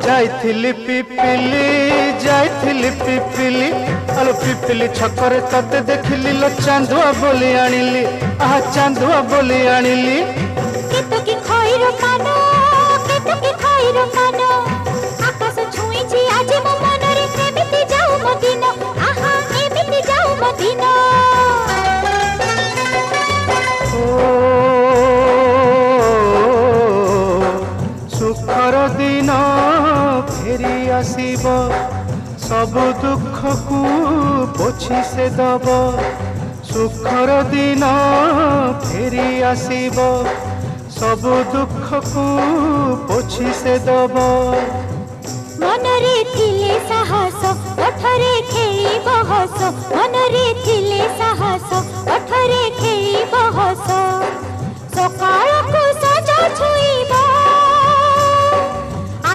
जाइथिली पिपिली जाइथिली पिपिली आलो पिपिली छकरे तते देखिली लो चांदुआ बोली आनिली आहा चांदुआ बोली आनिली केतो की खइरो कानो केतो की खइरो कानो आकाश छुईची आज मो मनरे एमिति जाऊ मो दिन आहा एमिति जाऊ मो दिन सुखर दिन फेरी आसीब सब दुख को पोछि से दब सुखर दिन फेरी आसीब सब दुख को पोछि से दब मनरे थिले साहस ओठरे खेली बहस मनरे थिले साहस ओठरे खेली बहस सकाळ को सजा छुई